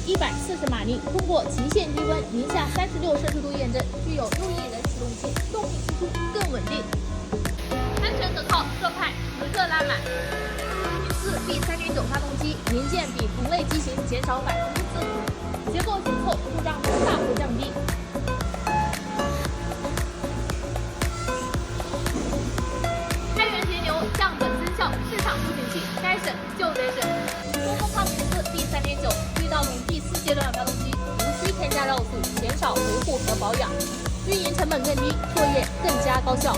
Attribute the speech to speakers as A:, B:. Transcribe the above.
A: 140马力，通过极限低温零下36摄氏度验证，具有6亿人启动器，动力输出更稳定，安全可靠，热派时刻拉满。4 B3.9 发动机，零件比同类机型减少45%，结构紧凑，故障率大幅降低。开源节牛，降本增效，市场不景气，该省就得省。多功耗4 B3.9 遇到努第4阶段发动机，无需添加绕速，减少维护和保养，运营成本更低，作业更加高效。